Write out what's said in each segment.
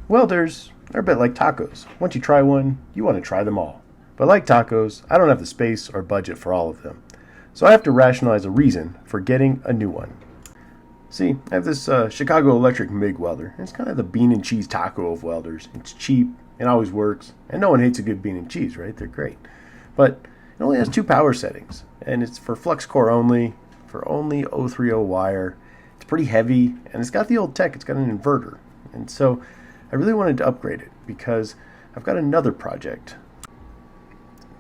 Welders are a bit like tacos. Once you try one, you want to try them all. But like tacos, I don't have the space or budget for all of them. So I have to rationalize a reason for getting a new one. See, I have this Chicago Electric MIG welder. It's kind of the bean and cheese taco of welders. It's cheap, it always works, and no one hates a good bean and cheese, right? They're great. But it only has 2 power settings, and it's for flux core only, for only 030 wire. It's pretty heavy, and it's got the old tech. It's got an inverter. And so I really wanted to upgrade it because I've got another project.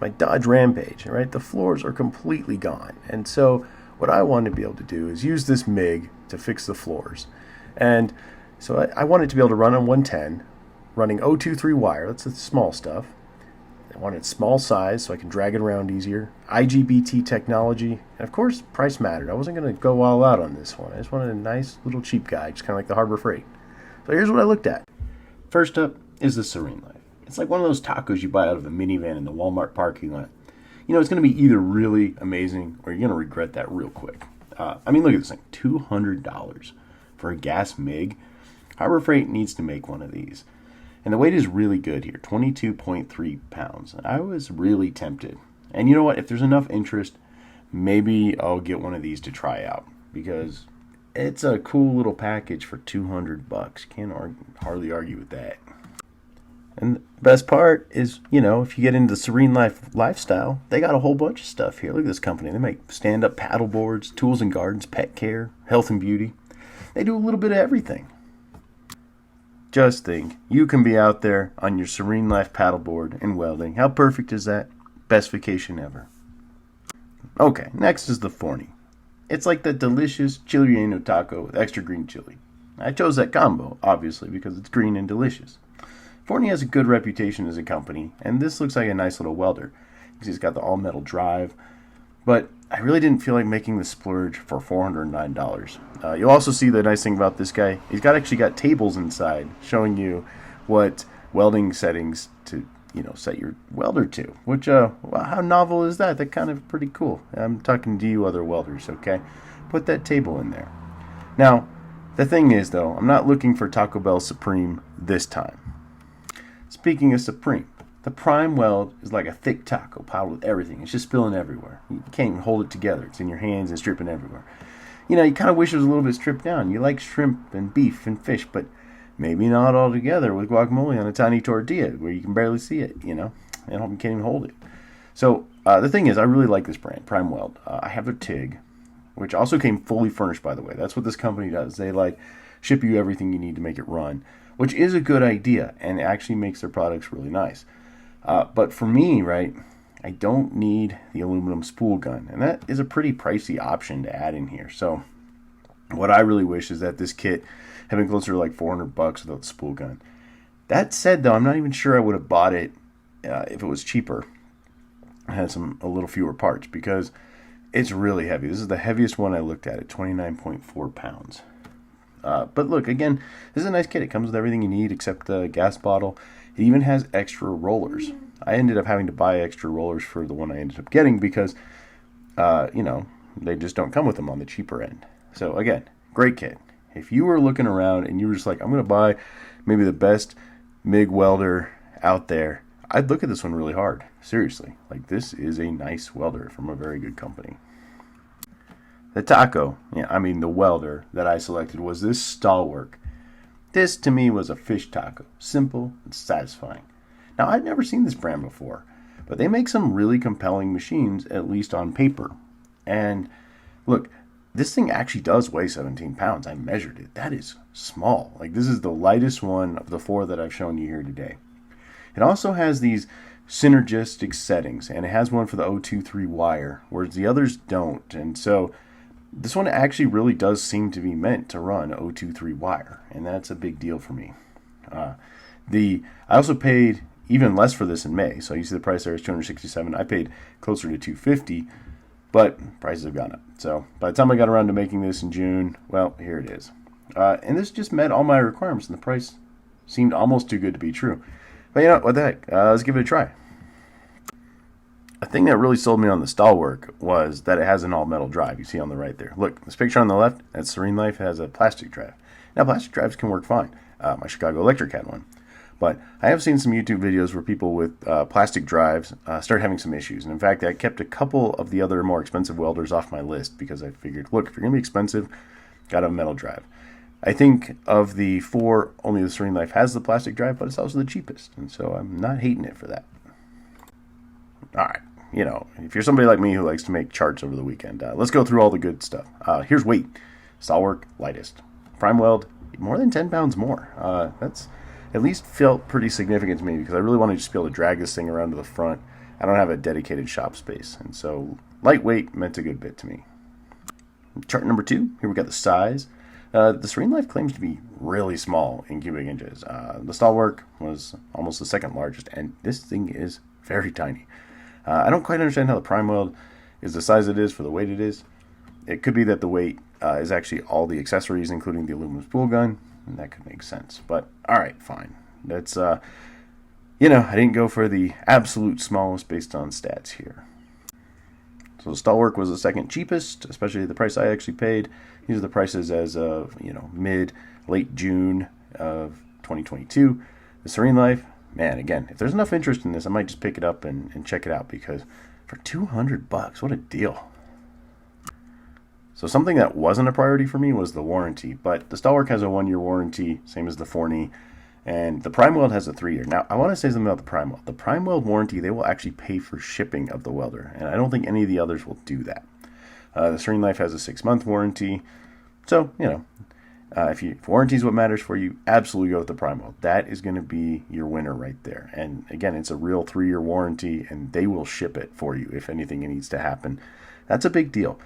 My Dodge Rampage, right? The floors are completely gone. And so what I want to be able to do is use this MIG to fix the floors. And so I want it to be able to run on 110, running 023 wire. That's the small stuff. I want it small size so I can drag it around easier. IGBT technology. And of course, price mattered. I wasn't going to go all out on this one. I just wanted a nice little cheap guy, just kind of like the Harbor Freight. So here's what I looked at. First up is the Serene Life. It's like one of those tacos you buy out of a minivan in the Walmart parking lot. You know, it's going to be either really amazing or you're going to regret that real quick. I mean, look at this thing. $200 for a gas MIG. Harbor Freight needs to make one of these. And the weight is really good here, 22.3 pounds. I was really tempted. And you know what? If there's enough interest, maybe I'll get one of these to try out. Because it's a cool little package for $200. Can't hardly argue with that. And the best part is, you know, if you get into the Serene Life lifestyle, they got a whole bunch of stuff here. Look at this company. They make stand-up paddle boards, tools and gardens, pet care, health and beauty. They do a little bit of everything. Just think, you can be out there on your Serene Life paddleboard and welding. How perfect is that? Best vacation ever. Okay, next is the Forney. It's like the delicious chili relleno taco with extra green chili. I chose that combo, obviously, because it's green and delicious. Forney has a good reputation as a company, and this looks like a nice little welder. It's got the all-metal drive, but I really didn't feel like making the splurge for $409. You'll also see the nice thing about this guy. He's actually got tables inside showing you what welding settings to, set your welder to. Which, well, how novel is that? That's kind of pretty cool. I'm talking to you other welders, okay? Put that table in there. Now, the thing is, though, I'm not looking for Taco Bell Supreme this time. Speaking of Supreme, the Prime Weld is like a thick taco piled with everything. It's just spilling everywhere. You can't even hold it together. It's in your hands and stripping everywhere. You kind of wish it was a little bit stripped down. You like shrimp and beef and fish, but maybe not all together with guacamole on a tiny tortilla where you can barely see it, and you can't even hold it. So the thing is, I really like this brand, Prime Weld. I have their TIG, which also came fully furnished, by the way. That's what this company does. They ship you everything you need to make it run, which is a good idea and actually makes their products really nice. But for me, right, I don't need the aluminum spool gun, and that is a pretty pricey option to add in here. So what I really wish is that this kit had been closer to like $400 without the spool gun. That said, though, I'm not even sure I would have bought it if it was cheaper. It had a little fewer parts because it's really heavy. This is the heaviest one I looked at 29.4 pounds. But look, again, this is a nice kit. It comes with everything you need except the gas bottle. It even has extra rollers. I ended up having to buy extra rollers for the one I ended up getting because, they just don't come with them on the cheaper end. So again, great kit. If you were looking around and you were just like, I'm going to buy maybe the best MIG welder out there, I'd look at this one really hard. Seriously. This is a nice welder from a very good company. The taco, the welder that I selected was this Stahlwerk. This, to me, was a fish taco. Simple and satisfying. Now, I'd never seen this brand before, but they make some really compelling machines, at least on paper. And, look, this thing actually does weigh 17 pounds. I measured it. That is small. This is the lightest one of the 4 that I've shown you here today. It also has these synergistic settings, and it has one for the 023 wire, whereas the others don't. And so this one actually really does seem to be meant to run 023 wire, and that's a big deal for me. I also paid even less for this in May, so you see the price there is $267. I paid closer to $250, but prices have gone up. So by the time I got around to making this in June, well, here it is. And this just met all my requirements, and the price seemed almost too good to be true. But what the heck? Let's give it a try. A thing that really sold me on the Stahlwerk was that it has an all-metal drive. You see on the right there. Look, this picture on the left, that's Serene Life, has a plastic drive. Now, plastic drives can work fine. My Chicago Electric had one. But I have seen some YouTube videos where people with plastic drives start having some issues. And in fact, I kept a couple of the other more expensive welders off my list because I figured, look, if you're going to be expensive, got a metal drive. I think of the 4, only the Serene Life has the plastic drive, but it's also the cheapest. And so I'm not hating it for that. All right. You know, if you're somebody like me who likes to make charts over the weekend, let's go through all the good stuff. Here's weight. Stahlwerk, lightest. Prime weld, more than 10 pounds more. That's at least felt pretty significant to me because I really want to just be able to drag this thing around to the front. I don't have a dedicated shop space. And so lightweight meant a good bit to me. Chart number 2, here we got the size. The Serene Life claims to be really small in cubic inches. The Stahlwerk was almost the second largest, and this thing is very tiny. I don't quite understand how the prime weld is the size it is for the weight it is. It could be that the weight is actually all the accessories, including the aluminum spool gun, and that could make sense. But all right, fine. That's you know, I didn't go for the absolute smallest based on stats here. So the Stahlwerk was the second cheapest, especially the price I actually paid. These are the prices as of, you know, late June of 2022. The Serene Life, man, again, if there's enough interest in this, I might just pick it up and check it out because for $200, what a deal. So something that wasn't a priority for me was the warranty, but the Stahlwerk has a 1-year warranty, same as the Forney, and the Prime Weld has a 3-year. Now, I want to say something about the Prime Weld. The Prime Weld warranty, they will actually pay for shipping of the welder, and I don't think any of the others will do that. The Serene Life has a 6-month warranty, so, you know, if warranty is what matters for you, absolutely go with the Prime Weld. That is going to be your winner right there. And again, it's a real 3-year warranty, and they will ship it for you if anything needs to happen. That's a big deal,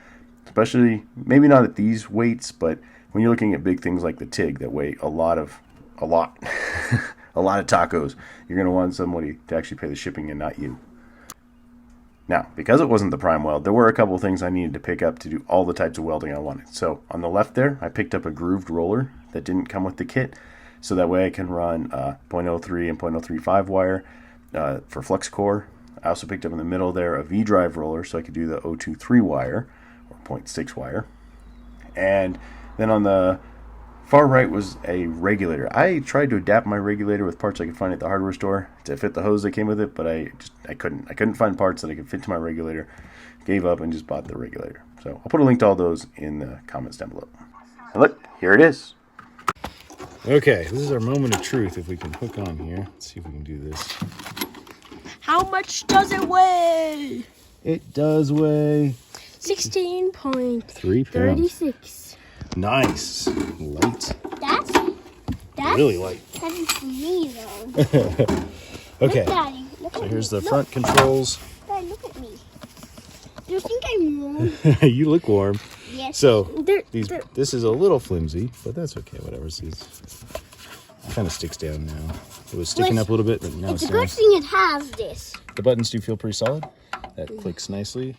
especially maybe not at these weights, but when you're looking at big things like the TIG that weigh a lot of tacos, you're going to want somebody to actually pay the shipping and not you. Now, because it wasn't the Prime Weld, there were a couple of things I needed to pick up to do all the types of welding I wanted. So on the left there, I picked up a grooved roller that didn't come with the kit, so that way I can run 0.03 and 0.035 wire for flux core. I also picked up in the middle there a V-drive roller, so I could do the 0.23 wire or 0.6 wire. And then on the far right was a regulator. I tried to adapt my regulator with parts I could find at the hardware store to fit the hose that came with it, but I couldn't find parts that I could fit to my regulator. Gave up and just bought the regulator. So I'll put a link to all those in the comments down below. And look, here it is. Okay, this is our moment of truth. If we can hook on here, let's see if we can do this. How much does it weigh? It does weigh 16.36 pounds. Nice. Light. That's really light. heavy for me though. Okay. Look, Daddy, look So at here's me. the front controls. Daddy, look at me. Do you think I'm warm? You look warm. Yes. So this is a little flimsy, but that's okay. Whatever. See, it kind of sticks down now. It was sticking up a little bit, but now It's a good thing it has this. The buttons do feel pretty solid. That clicks nicely.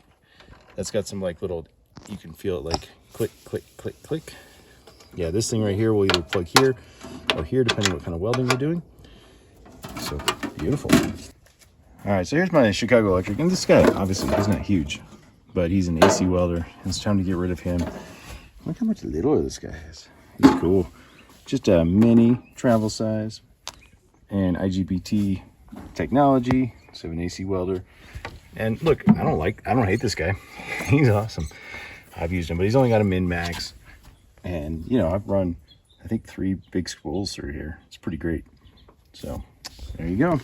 That's got some like little, you can feel it like click, click, click, click. Yeah, this thing right here will either plug here or here, depending what kind of welding you're doing. So beautiful. All right, so here's my Chicago Electric, and this guy obviously he's not huge, but he's an AC welder. It's time to get rid of him. Look how much littler this guy is. He's cool. Just a mini travel size and IGBT technology. So an AC welder. And look, I don't hate this guy. He's awesome. I've used him, but he's only got a min-max. And, you know, I've run, I think, 3 big spools through here. It's pretty great. So, there you go.